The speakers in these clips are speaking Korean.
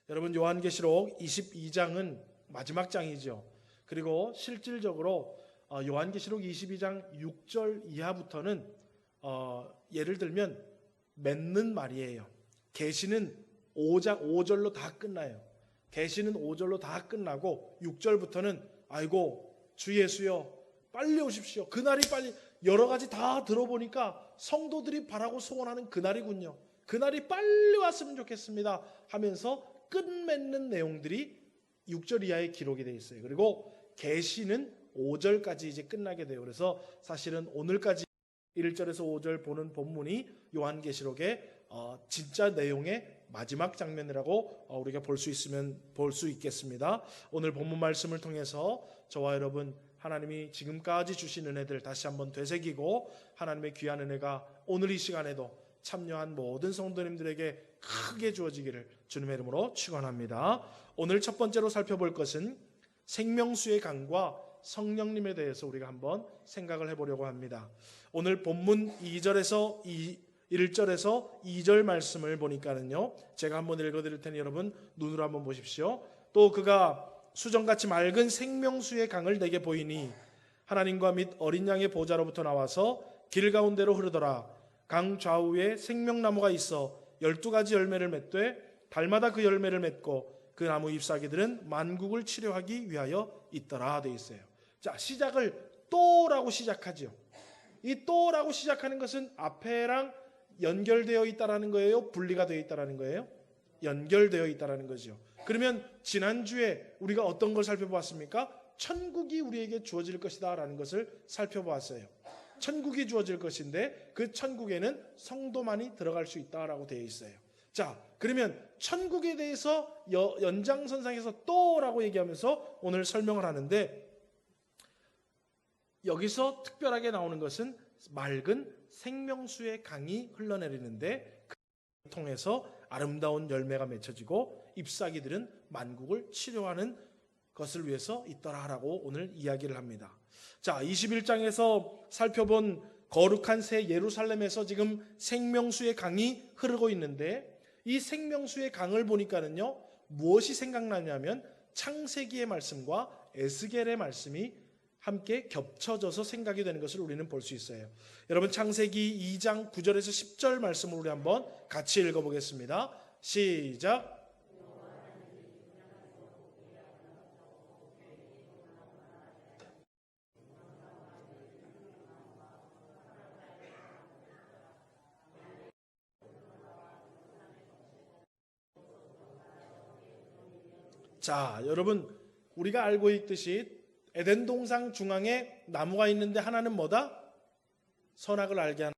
여러분, 요한계시록 22장은 마지막 장이죠. 그리고 실질적으로 요한계시록 22장 6절 이하부터는 예를 들면 맺는 말이에요. 계시는 5절로 다 끝나요. 계시는 5절로 다 끝나고 6절부터는 아이고 주 예수여 빨리 오십시오. 그날이 빨리, 여러 가지 다 들어보니까 성도들이 바라고 소원하는 그날이군요. 그날이 빨리 왔으면 좋겠습니다 하면서 끝맺는 내용들이 6절 이하에 기록이 되어 있어요. 그리고 계시는 5절까지 이제 끝나게 돼요. 그래서 사실은 오늘까지 1절에서 5절 보는 본문이 요한계시록의 진짜 내용의 마지막 장면이라고 우리가 볼 수 있겠습니다. 오늘 본문 말씀을 통해서 저와 여러분, 하나님이 지금까지 주신 은혜들 다시 한번 되새기고 하나님의 귀한 은혜가 오늘 이 시간에도 참여한 모든 성도님들에게 크게 주어지기를 주님의 이름으로 축원합니다. 오늘 첫 번째로 살펴볼 것은 생명수의 강과 성령님에 대해서 우리가 한번 생각을 해보려고 합니다. 오늘 본문 1절에서 2절 말씀을 보니까는요, 제가 한번 읽어드릴 테니 여러분 눈으로 한번 보십시오. 또 그가 수정같이 맑은 생명수의 강을 내게 보이니 하나님과 및 어린 양의 보좌로부터 나와서 길 가운데로 흐르더라. 강 좌우에 생명나무가 있어 12가지 열매를 맺되 달마다 그 열매를 맺고 그 나무 잎사귀들은 만국을 치료하기 위하여 있더라 되어 있어요. 자, 시작을 또라고 시작하죠. 이 또라고 시작하는 것은 앞에랑 연결되어 있다라는 거예요? 분리가 되어 있다라는 거예요? 연결되어 있다라는 거죠. 그러면 지난주에 우리가 어떤 걸 살펴보았습니까? 천국이 우리에게 주어질 것이다 라는 것을 살펴보았어요. 천국이 주어질 것인데 그 천국에는 성도만이 들어갈 수 있다라고 되어 있어요. 자, 그러면 천국에 대해서 연장선상에서 또라고 얘기하면서 오늘 설명을 하는데, 여기서 특별하게 나오는 것은 맑은 생명수의 강이 흘러내리는데 그 통해서 아름다운 열매가 맺혀지고 잎사귀들은 만국을 치료하는 것을 위해서 있더라라고 오늘 이야기를 합니다. 자, 21장에서 살펴본 거룩한 새 예루살렘에서 지금 생명수의 강이 흐르고 있는데, 이 생명수의 강을 보니까는요, 무엇이 생각나냐면 창세기의 말씀과 에스겔의 말씀이 함께 겹쳐져서 생각이 되는 것을 우리는 볼 수 있어요. 여러분, 창세기 2장 9절에서 10절 말씀을 우리 한번 같이 읽어보겠습니다. 시작. 자, 여러분, 우리가 알고 있듯이 에덴 동산 중앙에 나무가 있는데 하나는 뭐다? 선악을 알게 하는,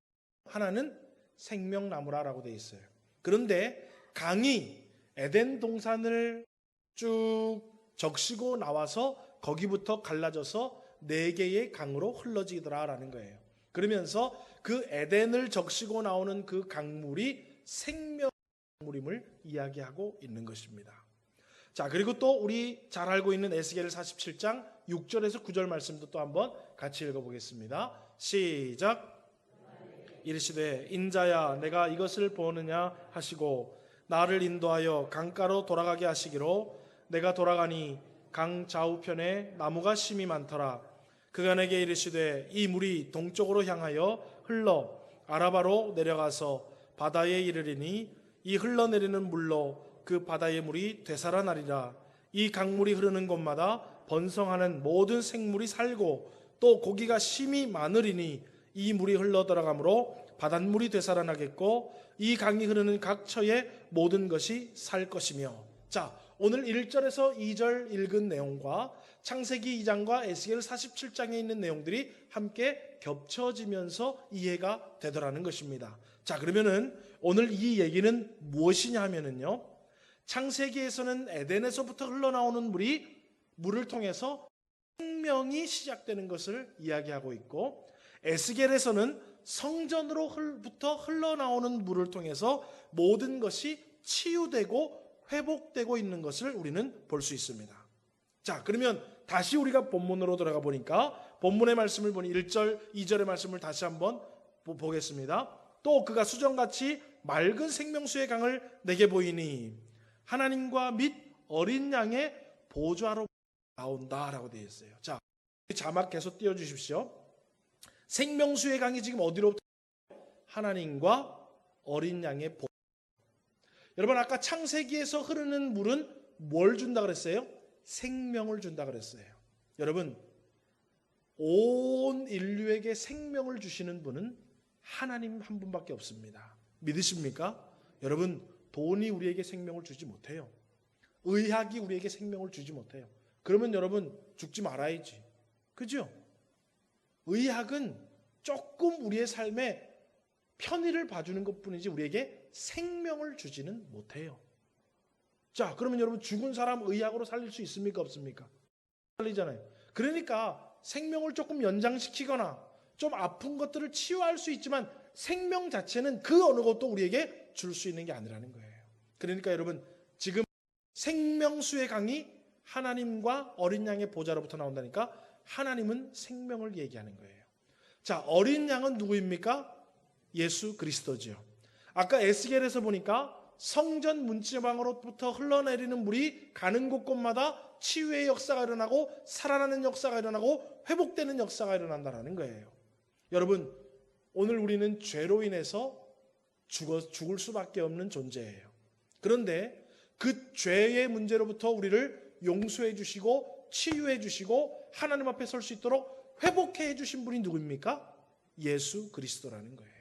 하나는 생명나무라고 되어 있어요. 그런데 강이 에덴 동산을 쭉 적시고 나와서 거기부터 갈라져서 4개의 강으로 흘러지더라라는 거예요. 그러면서 그 에덴을 적시고 나오는 그 강물이 생명물임을 이야기하고 있는 것입니다. 자, 그리고 또 우리 잘 알고 있는 에스겔 47장 6절에서 9절 말씀도 또 한번 같이 읽어보겠습니다. 시작. 이르시되 인자야 내가 이것을 보느냐 하시고 나를 인도하여 강가로 돌아가게 하시기로 내가 돌아가니 강 좌우편에 나무가 심이 많더라. 그가 내게 이르시되 이 물이 동쪽으로 향하여 흘러 아라바로 내려가서 바다에 이르리니 이 흘러내리는 물로 그 바다의 물이 되살아나리라. 이 강물이 흐르는 곳마다 번성하는 모든 생물이 살고 또 고기가 심이 많으리니 이 물이 흘러 들어가므로 바닷물이 되살아나겠고 이 강이 흐르는 각 처의 모든 것이 살 것이며. 자, 오늘 1절에서 2절 읽은 내용과 창세기 2장과 에스겔 47장에 있는 내용들이 함께 겹쳐지면서 이해가 되더라는 것입니다. 자, 그러면은 오늘 이 얘기는 무엇이냐 하면은요, 창세기에서는 에덴에서부터 흘러나오는 물을 통해서 생명이 시작되는 것을 이야기하고 있고, 에스겔에서는 성전으로부터 흘러나오는 물을 통해서 모든 것이 치유되고 회복되고 있는 것을 우리는 볼 수 있습니다. 자, 그러면 다시 우리가 본문으로 들어가 보니까 본문의 말씀을 보니 1절, 2절의 말씀을 다시 한번 보겠습니다. 또 그가 수정같이 맑은 생명수의 강을 내게 보이니 하나님과 및 어린 양의 보좌로 나온다라고 되어 있어요. 자, 자막 계속 띄워주십시오. 생명수의 강이 지금 어디로부터? 하나님과 어린 양의 보좌. 여러분, 아까 창세기에서 흐르는 물은 뭘 준다 그랬어요? 생명을 준다 그랬어요. 여러분, 온 인류에게 생명을 주시는 분은 하나님 한 분밖에 없습니다. 믿으십니까? 여러분, 돈이 우리에게 생명을 주지 못해요. 의학이 우리에게 생명을 주지 못해요. 그러면 여러분 죽지 말아야지. 그죠? 의학은 조금 우리의 삶에 편의를 봐주는 것뿐이지 우리에게 생명을 주지는 못해요. 자, 그러면 여러분 죽은 사람 의학으로 살릴 수 있습니까? 없습니까? 살리잖아요. 그러니까 생명을 조금 연장시키거나 좀 아픈 것들을 치유할 수 있지만 생명 자체는 그 어느 것도 우리에게 줄 수 있는 게 아니라는 거예요. 그러니까 여러분, 지금 생명수의 강이 하나님과 어린 양의 보좌로부터 나온다니까 하나님은 생명을 얘기하는 거예요. 자, 어린 양은 누구입니까? 예수 그리스도죠. 아까 에스겔에서 보니까 성전 문지방으로부터 흘러내리는 물이 가는 곳곳마다 치유의 역사가 일어나고 살아나는 역사가 일어나고 회복되는 역사가 일어난다는 거예요. 여러분, 오늘 우리는 죄로 인해서 죽을 수밖에 없는 존재예요. 그런데 그 죄의 문제로부터 우리를 용서해 주시고 치유해 주시고 하나님 앞에 설 수 있도록 회복해 주신 분이 누구입니까? 예수 그리스도라는 거예요.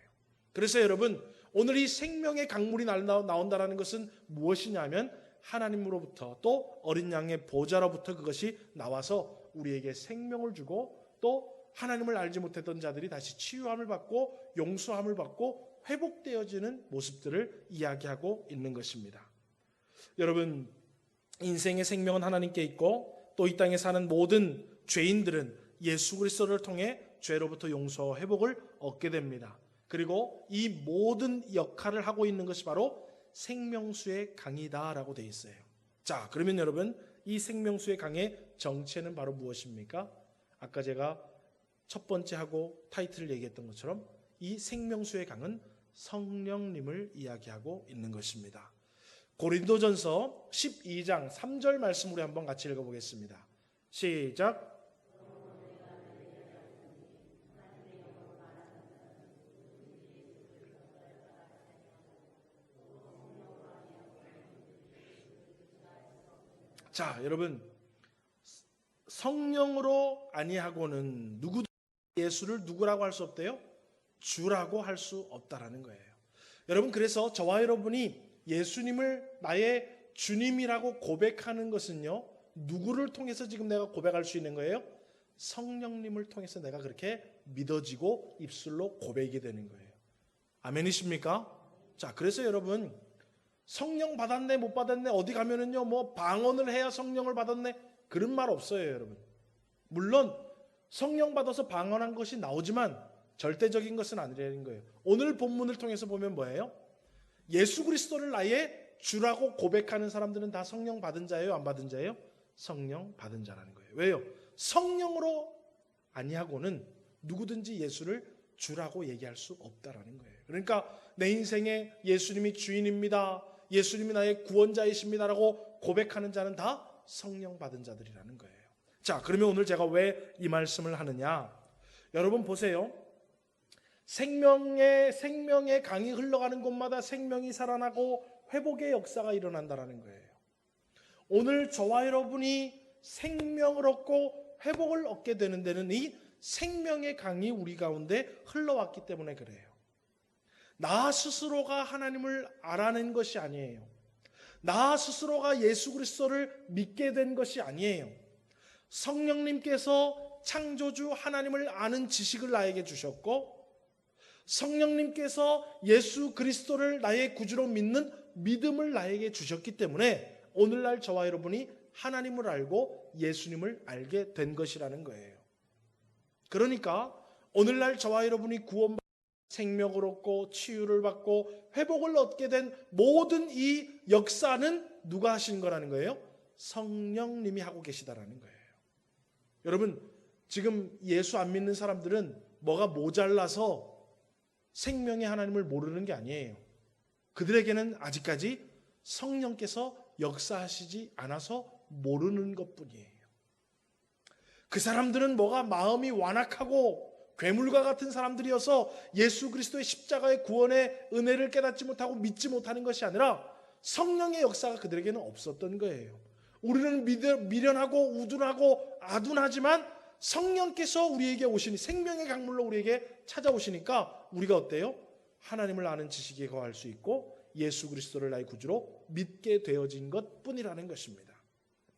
그래서 여러분, 오늘 이 생명의 강물이 나온다는 것은 무엇이냐면 하나님으로부터 또 어린 양의 보좌로부터 그것이 나와서 우리에게 생명을 주고 또 하나님을 알지 못했던 자들이 다시 치유함을 받고 용서함을 받고 회복되어지는 모습들을 이야기하고 있는 것입니다. 여러분, 인생의 생명은 하나님께 있고 또 이 땅에 사는 모든 죄인들은 예수 그리스도를 통해 죄로부터 용서와 회복을 얻게 됩니다. 그리고 이 모든 역할을 하고 있는 것이 바로 생명수의 강이다라고 되어 있어요. 자, 그러면 여러분, 이 생명수의 강의 정체는 바로 무엇입니까? 아까 제가 첫 번째 하고 타이틀을 얘기했던 것처럼 이 생명수의 강은 성령님을 이야기하고 있는 것입니다. 고린도전서 12장 3절 말씀 우리 한번 같이 읽어보겠습니다. 시작. 자, 여러분, 성령으로 아니하고는 누구도 예수를 누구라고 할 수 없대요? 주라고 할 수 없다라는 거예요. 여러분, 그래서 저와 여러분이 예수님을 나의 주님이라고 고백하는 것은요, 누구를 통해서 지금 내가 고백할 수 있는 거예요? 성령님을 통해서 내가 그렇게 믿어지고 입술로 고백이 되는 거예요. 아멘이십니까? 자, 그래서 여러분, 성령 받았네 못 받았네 어디 가면은요 뭐 방언을 해야 성령을 받았네 그런 말 없어요. 여러분, 물론 성령 받아서 방언한 것이 나오지만 절대적인 것은 아니라는 거예요. 오늘 본문을 통해서 보면 뭐예요? 예수 그리스도를 나의 주라고 고백하는 사람들은 다 성령 받은 자예요, 안 받은 자예요? 성령 받은 자라는 거예요. 왜요? 성령으로 아니하고는 누구든지 예수를 주라고 얘기할 수 없다라는 거예요. 그러니까 내 인생에 예수님이 주인입니다, 예수님이 나의 구원자이십니다라고 고백하는 자는 다 성령 받은 자들이라는 거예요. 자, 그러면 오늘 제가 왜 이 말씀을 하느냐? 여러분 보세요. 생명의 강이 흘러가는 곳마다 생명이 살아나고 회복의 역사가 일어난다는 거예요. 오늘 저와 여러분이 생명을 얻고 회복을 얻게 되는 데는 이 생명의 강이 우리 가운데 흘러왔기 때문에 그래요. 나 스스로가 하나님을 알아낸 것이 아니에요. 나 스스로가 예수 그리스도를 믿게 된 것이 아니에요. 성령님께서 창조주 하나님을 아는 지식을 나에게 주셨고, 성령님께서 예수 그리스도를 나의 구주로 믿는 믿음을 나에게 주셨기 때문에 오늘날 저와 여러분이 하나님을 알고 예수님을 알게 된 것이라는 거예요. 그러니까 오늘날 저와 여러분이 구원받고 생명을 얻고 치유를 받고 회복을 얻게 된 모든 이 역사는 누가 하신 거라는 거예요? 성령님이 하고 계시다라는 거예요. 여러분, 지금 예수 안 믿는 사람들은 뭐가 모자라서 생명의 하나님을 모르는 게 아니에요. 그들에게는 아직까지 성령께서 역사하시지 않아서 모르는 것뿐이에요. 그 사람들은 뭐가 마음이 완악하고 괴물과 같은 사람들이어서 예수 그리스도의 십자가의 구원의 은혜를 깨닫지 못하고 믿지 못하는 것이 아니라 성령의 역사가 그들에게는 없었던 거예요. 우리는 미련하고 우둔하고 아둔하지만 성령께서 우리에게 오시니 생명의 강물로 우리에게 찾아오시니까 우리가 어때요? 하나님을 아는 지식에 거할 수 있고 예수 그리스도를 나의 구주로 믿게 되어진 것뿐이라는 것입니다.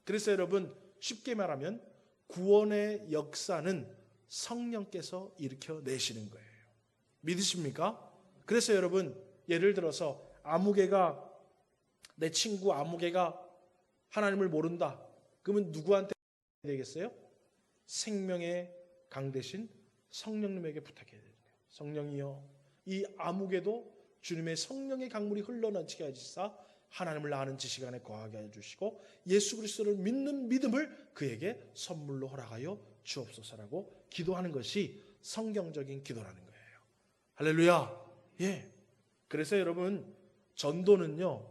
그래서 여러분 쉽게 말하면 구원의 역사는 성령께서 일으켜내시는 거예요. 믿으십니까? 그래서 여러분 예를 들어서 아무개가 내 친구 아무개가 하나님을 모른다. 그러면 누구한테 되겠어요? 생명의 강 대신 성령님에게 부탁해야 돼요. 성령이여 이 아무개도 주님의 성령의 강물이 흘러넘치게 하시사 하나님을 아는 지식 안에 거하게 해주시고 예수 그리스도를 믿는 믿음을 그에게 선물로 허락하여 주옵소서라고 기도하는 것이 성경적인 기도라는 거예요. 할렐루야. 예. 그래서 여러분 전도는요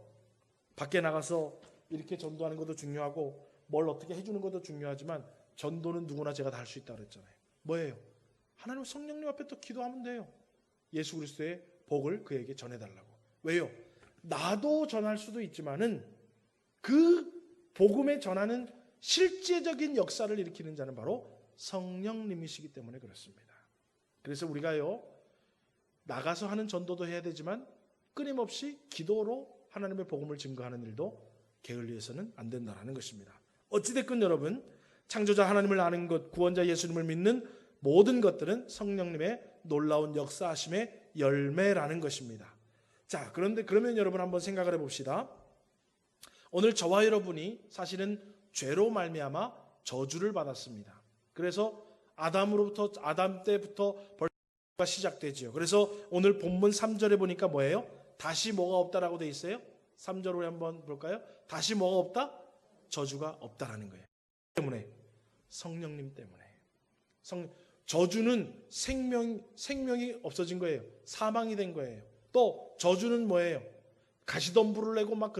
밖에 나가서 이렇게 전도하는 것도 중요하고 뭘 어떻게 해주는 것도 중요하지만 전도는 누구나 제가 다 할 수 있다고 그랬잖아요. 뭐예요? 하나님 성령님 앞에 또 기도하면 돼요. 예수 그리스도의 복을 그에게 전해달라고. 왜요? 나도 전할 수도 있지만은 그 복음에 전하는 실제적인 역사를 일으키는 자는 바로 성령님이시기 때문에 그렇습니다. 그래서 우리가요 나가서 하는 전도도 해야 되지만 끊임없이 기도로 하나님의 복음을 증거하는 일도 게을리해서는 안 된다는 것입니다. 어찌됐건 여러분 창조자 하나님을 아는 것, 구원자 예수님을 믿는 모든 것들은 성령님의 놀라운 역사하심의 열매라는 것입니다. 자, 그러면 여러분 한번 생각을 해봅시다. 오늘 저와 여러분이 사실은 죄로 말미암아 저주를 받았습니다. 그래서 아담 때부터 벌가 시작되지요. 그래서 오늘 본문 3절에 보니까 뭐예요? 다시 뭐가 없다라고 돼 있어요? 3절로 한번 볼까요? 다시 뭐가 없다? 저주가 없다라는 거예요. 때문에 성령님 때문에 저주는 생명이 없어진 거예요. 사망이 된 거예요. 또 저주는 뭐예요? 가시덤불을 내고 막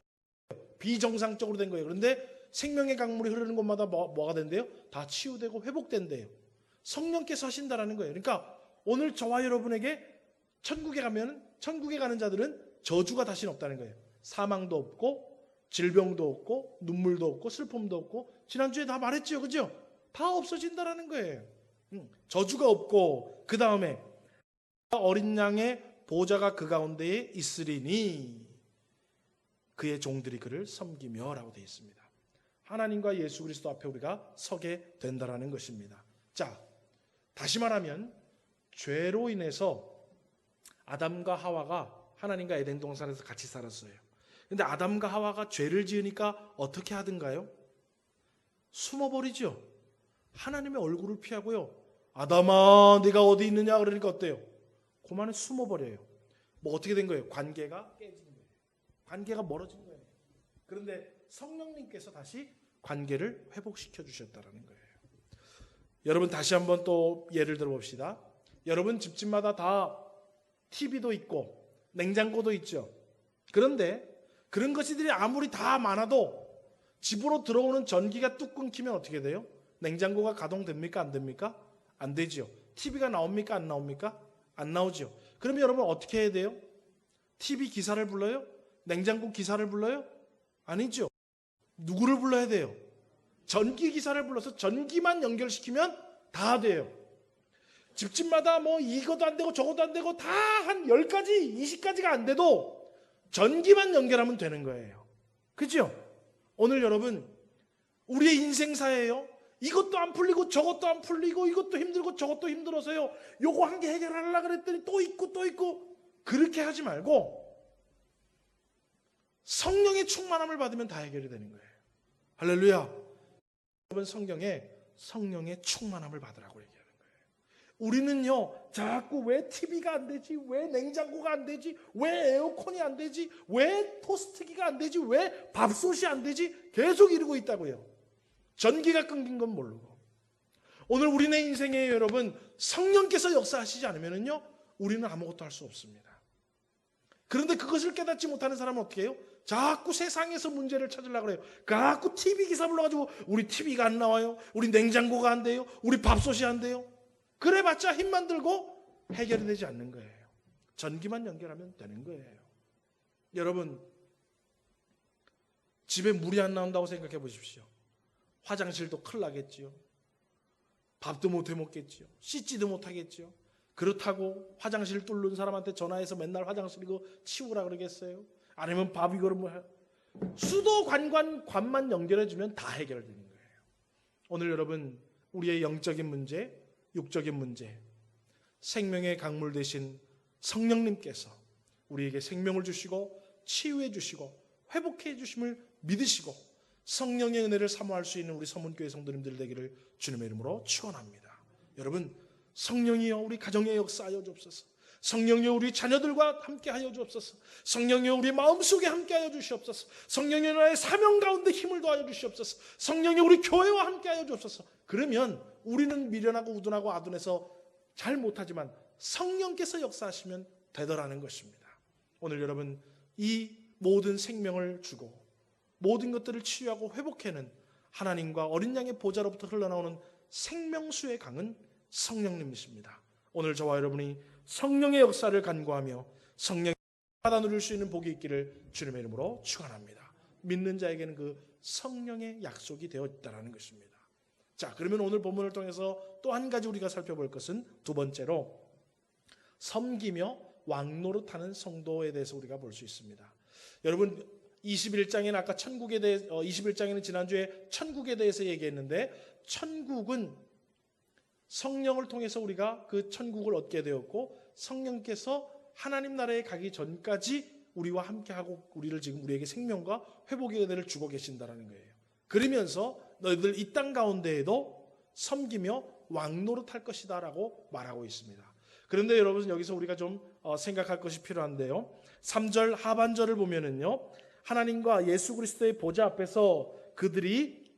비정상적으로 된 거예요. 그런데 생명의 강물이 흐르는 곳마다 뭐가 된대요? 다 치유되고 회복된대요. 성령께서 하신다라는 거예요. 그러니까 오늘 저와 여러분에게 천국에 가는 자들은 저주가 다시는 없다는 거예요. 사망도 없고 질병도 없고 눈물도 없고 슬픔도 없고 지난주에 다 말했죠. 그죠? 다 없어진다라는 거예요. 저주가 없고 그 다음에 어린 양의 보좌가 그 가운데에 있으리니 그의 종들이 그를 섬기며 라고 되어 있습니다. 하나님과 예수 그리스도 앞에 우리가 서게 된다라는 것입니다. 자, 다시 말하면 죄로 인해서 아담과 하와가 하나님과 에덴 동산에서 같이 살았어요. 근데 아담과 하와가 죄를 지으니까 어떻게 하든가요? 숨어버리죠. 하나님의 얼굴을 피하고요. 아담아 네가 어디 있느냐 그러니까 어때요? 그만에 숨어버려요. 뭐 어떻게 된 거예요? 관계가 깨진 거예요. 관계가 멀어진 거예요. 그런데 성령님께서 다시 관계를 회복시켜 주셨다는 거예요. 여러분 다시 한번 또 예를 들어봅시다. 여러분 집집마다 다 TV도 있고 냉장고도 있죠. 그런데 그런 것들이 아무리 다 많아도 집으로 들어오는 전기가 뚝 끊기면 어떻게 돼요? 냉장고가 가동됩니까? 안 됩니까? 안 되죠. TV가 나옵니까? 안 나옵니까? 안 나오죠. 그러면 여러분 어떻게 해야 돼요? TV 기사를 불러요? 냉장고 기사를 불러요? 아니죠. 누구를 불러야 돼요? 전기 기사를 불러서 전기만 연결시키면 다 돼요. 집집마다 뭐 이것도 안 되고 저것도 안 되고 다 한 10가지, 20가지가 안 돼도 전기만 연결하면 되는 거예요. 그죠? 오늘 여러분 우리의 인생사예요. 이것도 안 풀리고 저것도 안 풀리고 이것도 힘들고 저것도 힘들어서요. 요거 한 개 해결하려고 그랬더니 또 있고 그렇게 하지 말고 성령의 충만함을 받으면 다 해결이 되는 거예요. 할렐루야. 여러분 성경에 성령의 충만함을 받으라고 얘기하는 거예요. 우리는요 자꾸 왜 TV가 안 되지? 왜 냉장고가 안 되지? 왜 에어컨이 안 되지? 왜 토스트기가 안 되지? 왜 밥솥이 안 되지? 계속 이러고 있다고요. 전기가 끊긴 건 모르고. 오늘 우리네 인생에 여러분 성령께서 역사하시지 않으면요 우리는 아무것도 할 수 없습니다. 그런데 그것을 깨닫지 못하는 사람은 어떻게 해요? 자꾸 세상에서 문제를 찾으려고 그래요. 자꾸 TV 기사 불러가지고 우리 TV가 안 나와요. 우리 냉장고가 안 돼요. 우리 밥솥이 안 돼요. 그래봤자 힘만 들고 해결이 되지 않는 거예요. 전기만 연결하면 되는 거예요. 여러분, 집에 물이 안 나온다고 생각해 보십시오. 화장실도 큰일 나겠지요. 밥도 못 해 먹겠지요. 씻지도 못하겠지요. 그렇다고 화장실 뚫는 사람한테 전화해서 맨날 화장실 이거 치우라 그러겠어요? 아니면 밥 이거를 뭐 수도 관만 연결해주면 다 해결되는 거예요. 오늘 여러분, 우리의 영적인 문제, 육적인 문제, 생명의 강물 되신 성령님께서 우리에게 생명을 주시고 치유해 주시고 회복해 주심을 믿으시고 성령의 은혜를 사모할 수 있는 우리 서문교회 성도님들 되기를 주님의 이름으로 축원합니다. 여러분, 성령이여 우리 가정에 역사하여 주옵소서. 성령이여 우리 자녀들과 함께하여 주옵소서. 성령이여 우리 마음속에 함께하여 주시옵소서. 성령이여 나의 사명 가운데 힘을 더하여 주시옵소서. 성령이여 우리 교회와 함께하여 주옵소서. 그러면 우리는 미련하고 우둔하고 아둔해서 잘 못하지만 성령께서 역사하시면 되더라는 것입니다. 오늘 여러분, 이 모든 생명을 주고 모든 것들을 치유하고 회복해내는 하나님과 어린 양의 보좌로부터 흘러나오는 생명수의 강은 성령님이십니다. 오늘 저와 여러분이 성령의 역사를 간구하며 성령의 받아 누릴 수 있는 복이 있기를 주님의 이름으로 축원합니다. 믿는 자에게는 그 성령의 약속이 되어 있다는 것입니다. 자, 그러면 오늘 본문을 통해서 또 한 가지 우리가 살펴볼 것은 두 번째로 섬기며 왕노릇하는 성도에 대해서 우리가 볼 수 있습니다. 여러분, 21장에는 아까 천국에 대해 21장에는 지난주에 천국에 대해서 얘기했는데, 천국은 성령을 통해서 우리가 그 천국을 얻게 되었고 성령께서 하나님 나라에 가기 전까지 우리와 함께하고 우리에게 생명과 회복의 은혜를 주고 계신다는 거예요. 그러면서 너희들 이 땅 가운데에도 섬기며 왕노릇할 것이다 라고 말하고 있습니다. 그런데 여러분, 여기서 우리가 좀 생각할 것이 필요한데요, 3절 하반절을 보면은요, 하나님과 예수 그리스도의 보좌 앞에서 그들이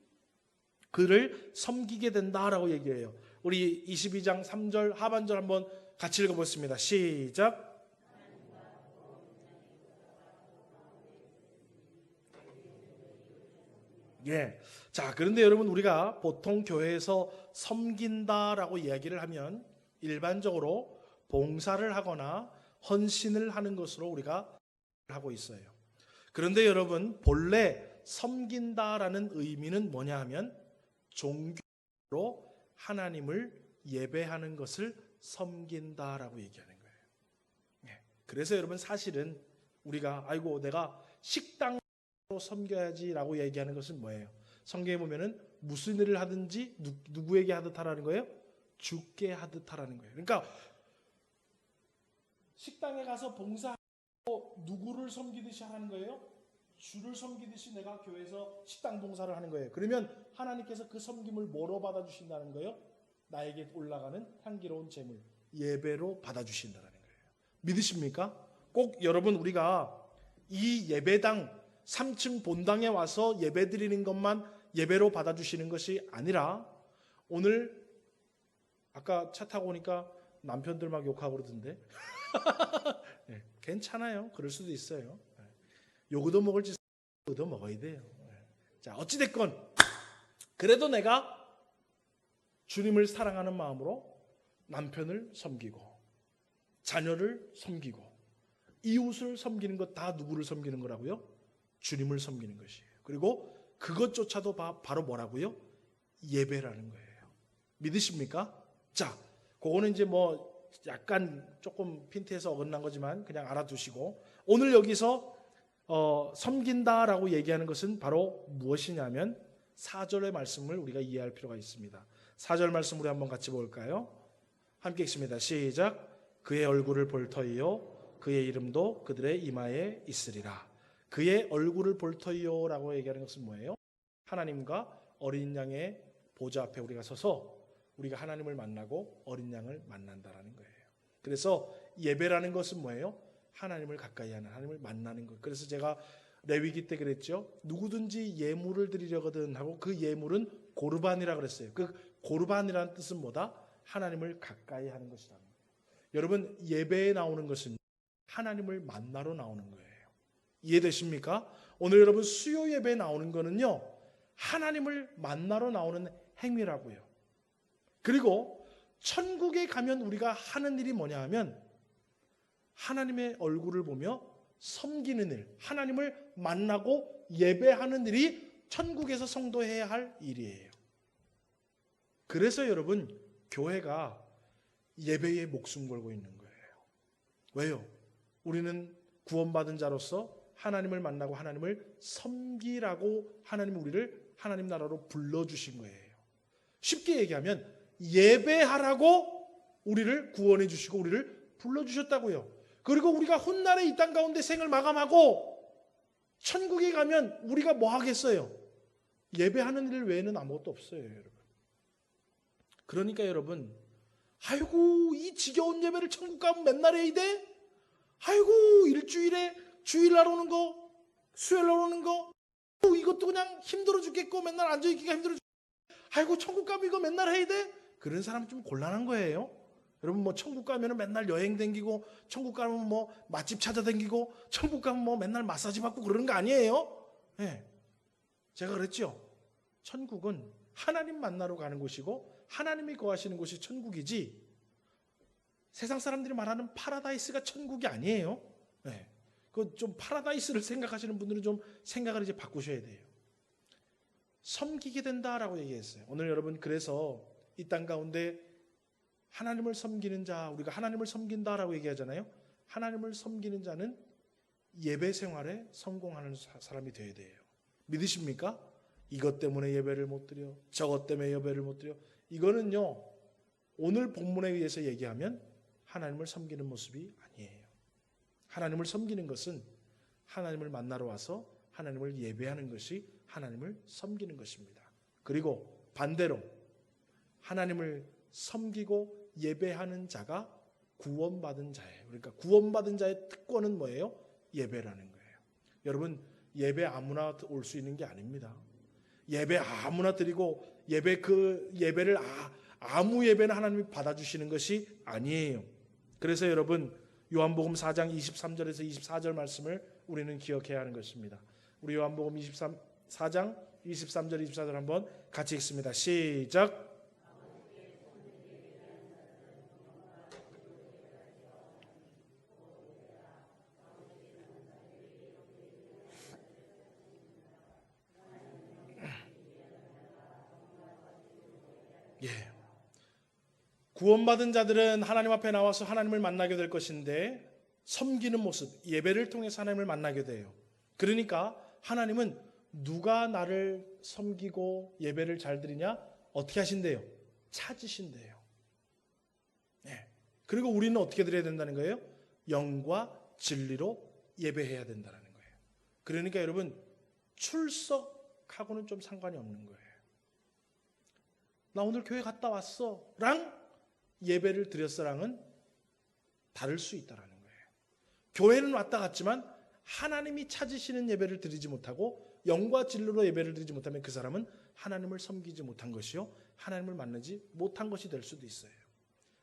그를 섬기게 된다라고 얘기해요. 우리 22장 3절 하반절 한번 같이 읽어보겠습니다. 시작. 예. 자, 그런데 여러분, 우리가 보통 교회에서 섬긴다라고 이야기를 하면 일반적으로 봉사를 하거나 헌신을 하는 것으로 우리가 하고 있어요. 그런데 여러분, 본래 섬긴다라는 의미는 뭐냐 하면 종교로 하나님을 예배하는 것을 섬긴다라고 얘기하는 거예요. 예. 그래서 여러분, 사실은 우리가 아이고 내가 식당으로 섬겨야지라고 얘기하는 것은 뭐예요? 성경에 보면은 무슨 일을 하든지 누구에게 하듯 하라는 거예요? 주께 하듯 하라는 거예요. 그러니까 식당에 가서 봉사하고 누구를 섬기듯이 하라는 거예요? 주를 섬기듯이 내가 교회에서 식당 봉사를 하는 거예요. 그러면 하나님께서 그 섬김을 뭐로 받아주신다는 거예요? 나에게 올라가는 향기로운 제물, 예배로 받아주신다는 거예요. 믿으십니까? 꼭 여러분, 우리가 이 예배당 3층 본당에 와서 예배 드리는 것만 예배로 받아주시는 것이 아니라, 오늘 아까 차 타고 오니까 남편들 막 욕하고 그러던데 네, 괜찮아요. 그럴 수도 있어요. 요거도 먹을지 요거도 먹어야 돼요. 자, 어찌됐건 그래도 내가 주님을 사랑하는 마음으로 남편을 섬기고 자녀를 섬기고 이웃을 섬기는 것, 다 누구를 섬기는 거라고요? 주님을 섬기는 것이에요. 그리고 그것조차도 바로 뭐라고요? 예배라는 거예요. 믿으십니까? 자, 그거는 이제 뭐 약간 조금 핀트해서 어긋난 거지만 그냥 알아두시고, 오늘 여기서 섬긴다라고 얘기하는 것은 바로 무엇이냐면 4절의 말씀을 우리가 이해할 필요가 있습니다. 4절 말씀 우리 한번 같이 볼까요? 함께 읽습니다. 시작. 그의 얼굴을 볼 터이요 그의 이름도 그들의 이마에 있으리라. 그의 얼굴을 볼 터이요라고 얘기하는 것은 뭐예요? 하나님과 어린 양의 보좌 앞에 우리가 서서 우리가 하나님을 만나고 어린 양을 만난다라는 거예요. 그래서 예배라는 것은 뭐예요? 하나님을 가까이 하는, 하나님을 만나는 것. 그래서 제가 레위기 때 그랬죠. 누구든지 예물을 드리려거든 하고, 그 예물은 고르반이라 그랬어요. 그 고르반이라는 뜻은 뭐다? 하나님을 가까이 하는 것이라는 거예요. 여러분, 예배에 나오는 것은 하나님을 만나러 나오는 거예요. 이해되십니까? 오늘 여러분 수요 예배에 나오는 거는요, 하나님을 만나러 나오는 행위라고요. 그리고 천국에 가면 우리가 하는 일이 뭐냐 하면 하나님의 얼굴을 보며 섬기는 일, 하나님을 만나고 예배하는 일이 천국에서 성도해야 할 일이에요. 그래서 여러분 교회가 예배에 목숨 걸고 있는 거예요. 왜요? 우리는 구원받은 자로서 하나님을 만나고 하나님을 섬기라고 하나님 우리를 하나님 나라로 불러주신 거예요. 쉽게 얘기하면 예배하라고 우리를 구원해 주시고 우리를 불러주셨다고요. 그리고 우리가 훗날에 이 땅 가운데 생을 마감하고 천국에 가면 우리가 뭐 하겠어요? 예배하는 일 외에는 아무것도 없어요, 여러분. 그러니까 여러분, 아이고 이 지겨운 예배를 천국 가면 맨날 해야 돼? 아이고 일주일에 주일날 오는 거, 수요일날 오는 거, 이것도 그냥 힘들어 죽겠고 맨날 앉아있기가 힘들어 죽겠고, 아이고 천국 가면 이거 맨날 해야 돼? 그런 사람 좀 곤란한 거예요. 여러분 뭐 천국 가면 맨날 여행 다니고, 천국 가면 뭐 맛집 찾아다니고, 천국 가면 뭐 맨날 마사지 받고 그러는 거 아니에요? 네. 제가 그랬죠. 천국은 하나님 만나러 가는 곳이고 하나님이 거하시는 곳이 천국이지, 세상 사람들이 말하는 파라다이스가 천국이 아니에요. 네. 그 좀 파라다이스를 생각하시는 분들은 좀 생각을 이제 바꾸셔야 돼요. 섬기게 된다라고 얘기했어요. 오늘 여러분 그래서 이 땅 가운데 하나님을 섬기는 자, 우리가 하나님을 섬긴다라고 얘기하잖아요. 하나님을 섬기는 자는 예배 생활에 성공하는 사람이 되어야 돼요. 믿으십니까? 이것 때문에 예배를 못 드려, 저것 때문에 예배를 못 드려. 이거는요, 오늘 본문에 의해서 얘기하면 하나님을 섬기는 모습이 아니에요. 하나님을 섬기는 것은 하나님을 만나러 와서 하나님을 예배하는 것이 하나님을 섬기는 것입니다. 그리고 반대로 하나님을 섬기고 예배하는 자가 구원받은 자예요. 그러니까 구원받은 자의 특권은 뭐예요? 예배라는 거예요. 여러분 예배 아무나 올 수 있는 게 아닙니다. 예배 아무나 드리고 예배를 아무 예배는 하나님이 받아주시는 것이 아니에요. 그래서 여러분 요한복음 4장 23절에서 24절 말씀을 우리는 기억해야 하는 것입니다. 우리 요한복음 4장 23절 24절 한번 같이 읽습니다. 시작. 예. 구원받은 자들은 하나님 앞에 나와서 하나님을 만나게 될 것인데 섬기는 모습, 예배를 통해서 하나님을 만나게 돼요. 그러니까 하나님은 누가 나를 섬기고 예배를 잘 드리냐? 어떻게 하신대요? 찾으신대요. 네. 그리고 우리는 어떻게 드려야 된다는 거예요? 영과 진리로 예배해야 된다는 거예요. 그러니까 여러분 출석하고는 좀 상관이 없는 거예요. 나 오늘 교회 갔다 왔어 랑 예배를 드렸어랑은 다를 수 있다는 거예요. 교회는 왔다 갔지만 하나님이 찾으시는 예배를 드리지 못하고 영과 진리로 예배를 드리지 못하면 그 사람은 하나님을 섬기지 못한 것이요 하나님을 만나지 못한 것이 될 수도 있어요.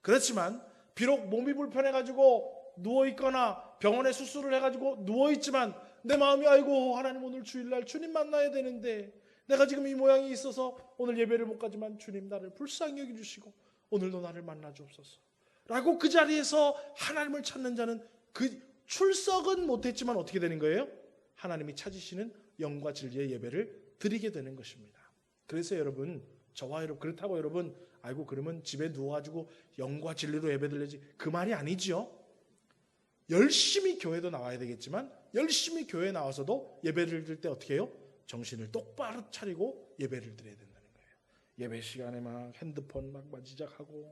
그렇지만 비록 몸이 불편해가지고 누워있거나 병원에 수술을 해가지고 누워있지만 내 마음이 아이고 하나님 오늘 주일날 주님 만나야 되는데 내가 지금 이 모양이 있어서 오늘 예배를 못 가지만 주님 나를 불쌍히 여겨주시고 오늘도 나를 만나 주옵소서 라고 그 자리에서 하나님을 찾는 자는 그 출석은 못했지만 어떻게 되는 거예요? 하나님이 찾으시는 영과 진리의 예배를 드리게 되는 것입니다. 그래서 여러분 저와 여러분 그렇다고 여러분 아이고 그러면 집에 누워가지고 영과 진리로 예배 드려야지 그 말이 아니지요. 열심히 교회도 나와야 되겠지만 열심히 교회에 나와서도 예배를 드릴 때 어떻게 해요? 정신을 똑바로 차리고 예배를 드려야 된다는 거예요. 예배 시간에 막 핸드폰 막 만지작하고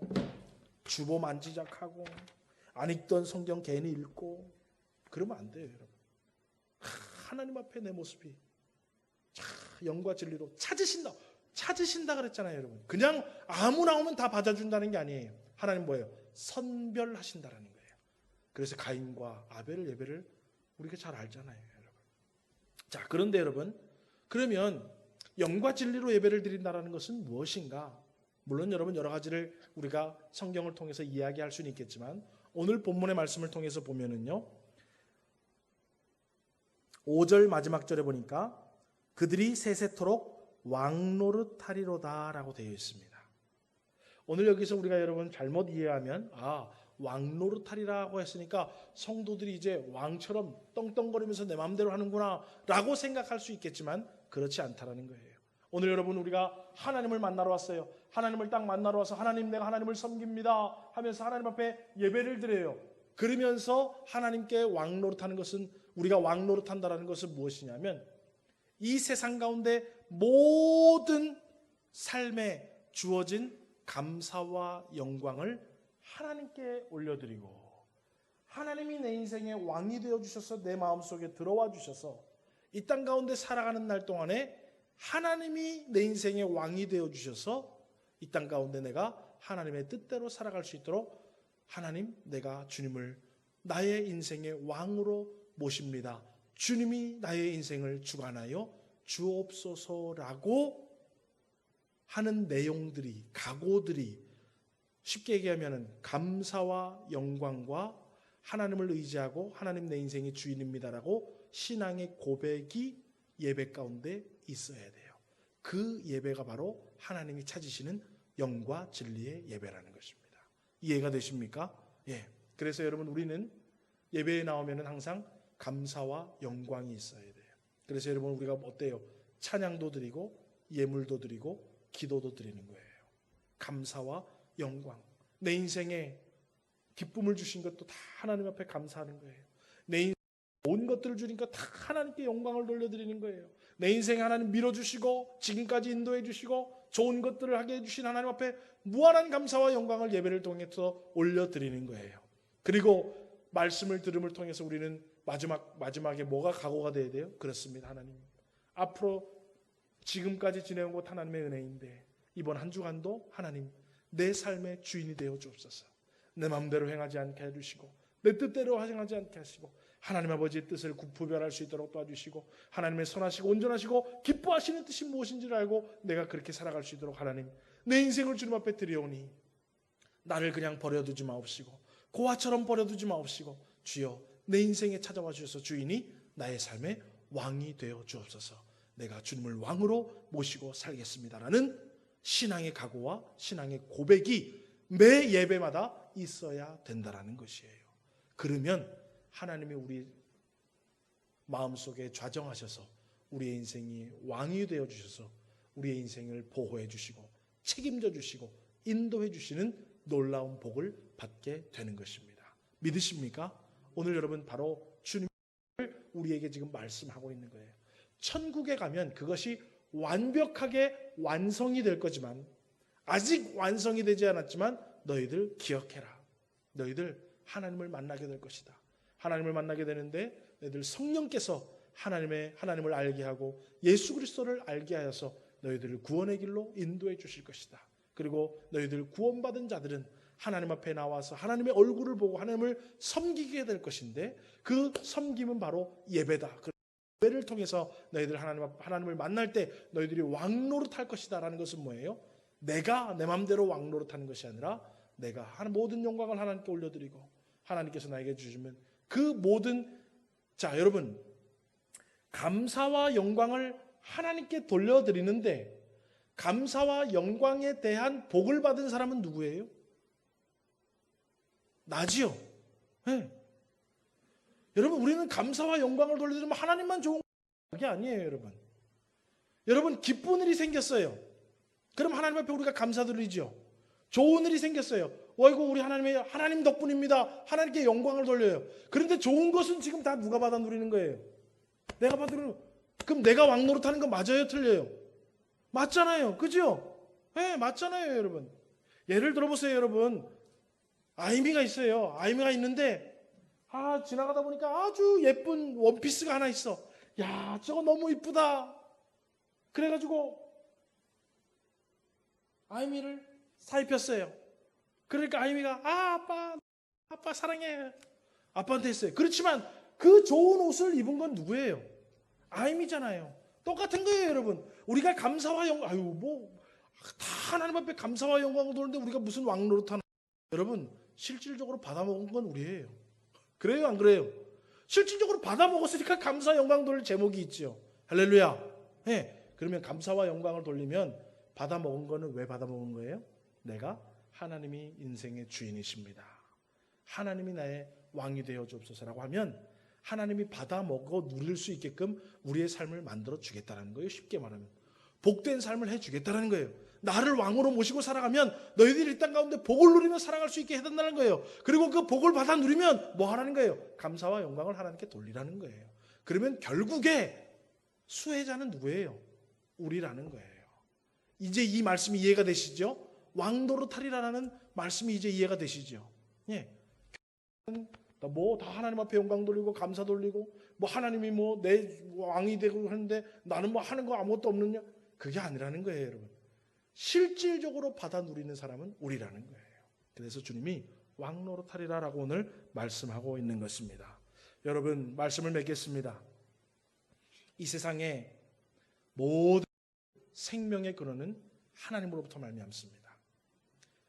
주보 만지작하고 안 읽던 성경 괜히 읽고 그러면 안 돼요, 여러분. 하나님 앞에 내 모습이 영과 진리로 찾으신다 그랬잖아요, 여러분. 그냥 아무나 오면 다 받아준다는 게 아니에요. 하나님 뭐예요? 선별하신다라는 거예요. 그래서 가인과 아벨의 예배를 우리가 잘 알잖아요, 여러분. 자, 그런데 여러분, 그러면 영과 진리로 예배를 드린다라는 것은 무엇인가? 물론 여러분 여러 가지를 우리가 성경을 통해서 이야기할 수는 있겠지만 오늘 본문의 말씀을 통해서 보면은요, 5절 마지막 절에 보니까 그들이 세세토록 왕노릇하리로다 라고 되어 있습니다. 오늘 여기서 우리가 여러분 잘못 이해하면 왕노릇하리라고 했으니까 성도들이 이제 왕처럼 떵떵거리면서 내 마음대로 하는구나 라고 생각할 수 있겠지만 그렇지 않다라는 거예요. 오늘 여러분 우리가 하나님을 만나러 왔어요. 하나님을 딱 만나러 와서 하나님 내가 하나님을 섬깁니다 하면서 하나님 앞에 예배를 드려요. 그러면서 하나님께 왕노릇하는 것은 우리가 왕노릇한다라는 것은 무엇이냐면 이 세상 가운데 모든 삶에 주어진 감사와 영광을 하나님께 올려드리고 하나님이 내 인생의 왕이 되어주셔서 내 마음속에 들어와 주셔서 이 땅 가운데 살아가는 날 동안에 하나님이 내 인생의 왕이 되어주셔서 이 땅 가운데 내가 하나님의 뜻대로 살아갈 수 있도록 하나님 내가 주님을 나의 인생의 왕으로 모십니다. 주님이 나의 인생을 주관하여 주옵소서라고 하는 내용들이 각오들이 쉽게 얘기하면 감사와 영광과 하나님을 의지하고 하나님 내 인생의 주인입니다라고 신앙의 고백이 예배 가운데 있어야 돼요. 그 예배가 바로 하나님이 찾으시는 영과 진리의 예배라는 것입니다. 이해가 되십니까? 예. 그래서 여러분 우리는 예배에 나오면 항상 감사와 영광이 있어야 돼요. 그래서 여러분 우리가 어때요? 찬양도 드리고 예물도 드리고 기도도 드리는 거예요. 감사와 영광. 내 인생에 기쁨을 주신 것도 다 하나님 앞에 감사하는 거예요. 내 인생에 온 것들을 주니까 다 하나님께 영광을 돌려드리는 거예요. 내 인생에 하나님 밀어주시고 지금까지 인도해 주시고 좋은 것들을 하게 해주신 하나님 앞에 무한한 감사와 영광을 예배를 통해서 올려드리는 거예요. 그리고 말씀을 들음을 통해서 우리는 마지막에 뭐가 각오가 돼야 돼요? 그렇습니다. 하나님 앞으로 지금까지 지내온 것 하나님의 은혜인데 이번 한 주간도 하나님 내 삶의 주인이 되어 주옵소서. 내 마음대로 행하지 않게 해주시고 내 뜻대로 행하지 않게 하시고 하나님 아버지의 뜻을 구별할 수 있도록 도와주시고 하나님의 선하시고 온전하시고 기뻐하시는 뜻이 무엇인지를 알고 내가 그렇게 살아갈 수 있도록 하나님 내 인생을 주님 앞에 드려오니 나를 그냥 버려두지 마옵시고 고아처럼 버려두지 마옵시고 주여 내 인생에 찾아와 주셔서 주인이 나의 삶의 왕이 되어 주옵소서. 내가 주님을 왕으로 모시고 살겠습니다라는 신앙의 각오와 신앙의 고백이 매 예배마다 있어야 된다라는 것이에요. 그러면 하나님이 우리 마음속에 좌정하셔서 우리의 인생이 왕이 되어 주셔서 우리의 인생을 보호해 주시고 책임져 주시고 인도해 주시는 놀라운 복을 받게 되는 것입니다. 믿으십니까? 오늘 여러분 바로 주님을 우리에게 지금 말씀하고 있는 거예요. 천국에 가면 그것이 완벽하게 완성이 될 거지만 아직 완성이 되지 않았지만 너희들 기억해라. 너희들 하나님을 만나게 될 것이다. 하나님을 만나게 되는데 너희들 성령께서 하나님을 알게 하고 예수 그리스도를 알게 하여서 너희들을 구원의 길로 인도해 주실 것이다. 그리고 너희들 구원받은 자들은 하나님 앞에 나와서 하나님의 얼굴을 보고 하나님을 섬기게 될 것인데 그 섬김은 바로 예배다. 그 예배를 통해서 너희들 하나님을 만날 때 너희들이 왕노릇할 것이다 라는 것은 뭐예요? 내가 내 마음대로 왕노릇하는 것이 아니라 내가 모든 영광을 하나님께 올려드리고 하나님께서 나에게 주시면 그 모든 자 여러분 감사와 영광을 하나님께 돌려드리는데 감사와 영광에 대한 복을 받은 사람은 누구예요? 나지요. 네. 여러분 우리는 감사와 영광을 돌려드리면 하나님만 좋은 게 아니에요. 여러분 기쁜 일이 생겼어요. 그럼 하나님 앞에 우리가 감사드리죠. 좋은 일이 생겼어요. 어이구 우리 하나님 덕분입니다. 하나님께 영광을 돌려요. 그런데 좋은 것은 지금 다 누가 받아 누리는 거예요? 내가 받아 누리는 거예요. 그럼 내가 왕노릇하는 거 맞아요? 틀려요? 맞잖아요. 그죠? 네, 맞잖아요, 여러분. 예를 들어보세요, 여러분. 아이미가 있어요. 아이미가 있는데 지나가다 보니까 아주 예쁜 원피스가 하나 있어. 야, 저거 너무 이쁘다. 그래가지고 아이미를 사입혔어요. 그러니까 아이미가 아빠 사랑해. 아빠한테 했어요. 그렇지만 그 좋은 옷을 입은 건 누구예요? 아이미잖아요. 똑같은 거예요, 여러분. 우리가 감사와 영광, 다 하나님 앞에 감사와 영광을 도는데 우리가 무슨 왕노릇 하나. 여러분, 실질적으로 받아먹은 건 우리예요. 그래요, 안 그래요? 실질적으로 받아 먹었으니까 감사 영광 돌릴 제목이 있죠. 할렐루야. 네. 그러면 감사와 영광을 돌리면 받아 먹은 거는 왜 받아 먹은 거예요? 내가 하나님이 인생의 주인이십니다. 하나님이 나의 왕이 되어 주옵소서라고 하면 하나님이 받아 먹어 누릴 수 있게끔 우리의 삶을 만들어 주겠다는 거예요. 쉽게 말하면 복된 삶을 해주겠다는 거예요. 나를 왕으로 모시고 살아가면 너희들이 이 땅 가운데 복을 누리며 살아갈 수 있게 해달라는 거예요. 그리고 그 복을 받아 누리면 뭐 하라는 거예요? 감사와 영광을 하나님께 돌리라는 거예요. 그러면 결국에 수혜자는 누구예요? 우리라는 거예요. 이제 이 말씀이 이해가 되시죠? 왕 노릇하리라는 말씀이 이제 이해가 되시죠? 예. 뭐 다 하나님 앞에 영광 돌리고 감사 돌리고 뭐 하나님이 뭐 내 왕이 되고 하는데 나는 뭐 하는 거 아무것도 없느냐? 그게 아니라는 거예요, 여러분. 실질적으로 받아 누리는 사람은 우리라는 거예요. 그래서 주님이 왕 노릇하리라라고 오늘 말씀하고 있는 것입니다. 여러분, 말씀을 맺겠습니다. 이 세상에 모든 생명의 근원은 하나님으로부터 말미암습니다.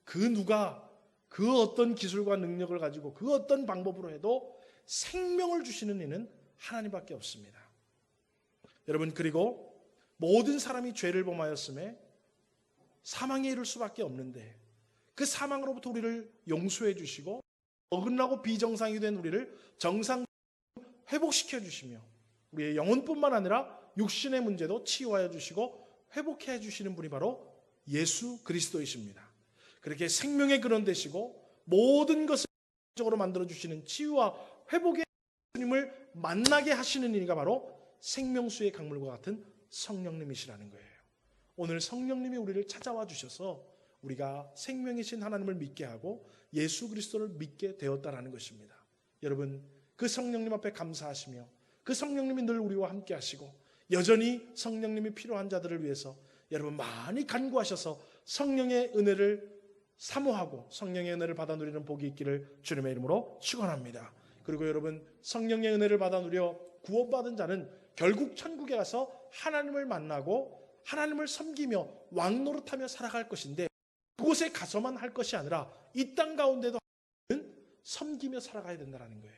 그 누가 그 어떤 기술과 능력을 가지고 그 어떤 방법으로 해도 생명을 주시는 이는 하나님밖에 없습니다. 여러분, 그리고 모든 사람이 죄를 범하였음에 사망에 이를 수밖에 없는데 그 사망으로부터 우리를 용서해 주시고 어긋나고 비정상이 된 우리를 정상 회복시켜 주시며 우리의 영혼뿐만 아니라 육신의 문제도 치유하여 주시고 회복해 주시는 분이 바로 예수 그리스도이십니다. 그렇게 생명의 근원 되시고 모든 것을 적으로 만들어 주시는 치유와 회복의 주님을 만나게 하시는 이가 바로 생명수의 강물과 같은 성령님이시라는 거예요. 오늘 성령님이 우리를 찾아와 주셔서 우리가 생명이신 하나님을 믿게 하고 예수 그리스도를 믿게 되었다라는 것입니다. 여러분, 그 성령님 앞에 감사하시며 그 성령님이 늘 우리와 함께 하시고 여전히 성령님이 필요한 자들을 위해서 여러분 많이 간구하셔서 성령의 은혜를 사모하고 성령의 은혜를 받아 누리는 복이 있기를 주님의 이름으로 축원합니다. 그리고 여러분, 성령의 은혜를 받아 누려 구원받은 자는 결국 천국에 가서 하나님을 만나고 하나님을 섬기며 왕노릇하며 살아갈 것인데 그곳에 가서만 할 것이 아니라 이 땅 가운데도 섬기며 살아가야 된다는 거예요.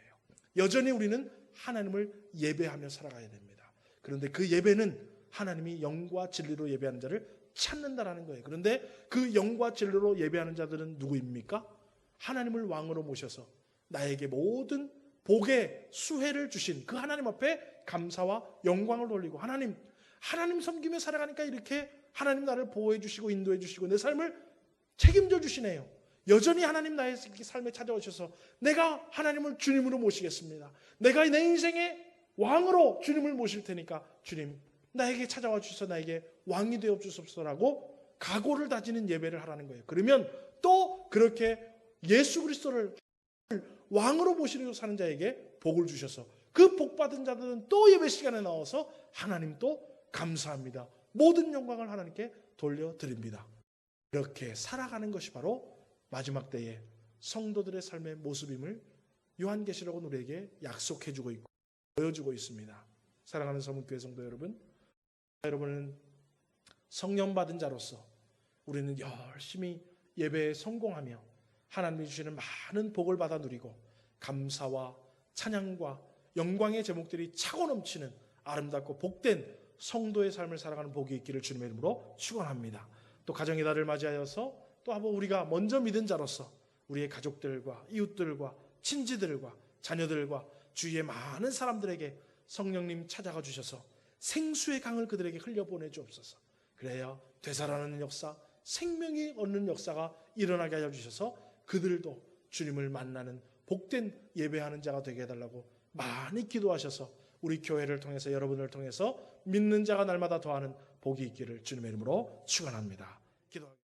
여전히 우리는 하나님을 예배하며 살아가야 됩니다. 그런데 그 예배는 하나님이 영과 진리로 예배하는 자를 찾는다라는 거예요. 그런데 그 영과 진리로 예배하는 자들은 누구입니까? 하나님을 왕으로 모셔서 나에게 모든 복의 수혜를 주신 그 하나님 앞에 감사와 영광을 돌리고 하나님 섬기며 살아가니까 이렇게 하나님 나를 보호해 주시고 인도해 주시고 내 삶을 책임져 주시네요. 여전히 하나님 나의 삶에 찾아오셔서 내가 하나님을 주님으로 모시겠습니다. 내가 내 인생의 왕으로 주님을 모실 테니까 주님 나에게 찾아와 주셔서 나에게 왕이 되어 주옵소서라고 각오를 다지는 예배를 하라는 거예요. 그러면 또 그렇게 예수 그리스도를 왕으로 모시려고 사는 자에게 복을 주셔서 그 복 받은 자들은 또 예배 시간에 나와서 하나님 또 감사합니다. 모든 영광을 하나님께 돌려드립니다. 이렇게 살아가는 것이 바로 마지막 때의 성도들의 삶의 모습임을 요한계시록은 우리에게 약속해주고 있고 보여주고 있습니다. 사랑하는 서문교회 성도 여러분은 성령 받은 자로서 우리는 열심히 예배에 성공하며 하나님이 주시는 많은 복을 받아 누리고 감사와 찬양과 영광의 제목들이 차고 넘치는 아름답고 복된 성도의 삶을 살아가는 복이 있기를 주님의 이름으로 축원합니다. 또 가정의 달을 맞이하여서 또 한번 우리가 먼저 믿은 자로서 우리의 가족들과 이웃들과 친지들과 자녀들과 주위의 많은 사람들에게 성령님 찾아가 주셔서 생수의 강을 그들에게 흘려보내 주옵소서. 그래야 되살아나는 역사, 생명이 얻는 역사가 일어나게 하여 주셔서 그들도 주님을 만나는 복된 예배하는 자가 되게 해달라고 많이 기도하셔서 우리 교회를 통해서 여러분을 통해서 믿는 자가 날마다 더하는 복이 있기를 주님의 이름으로 축원합니다. 기도합니다.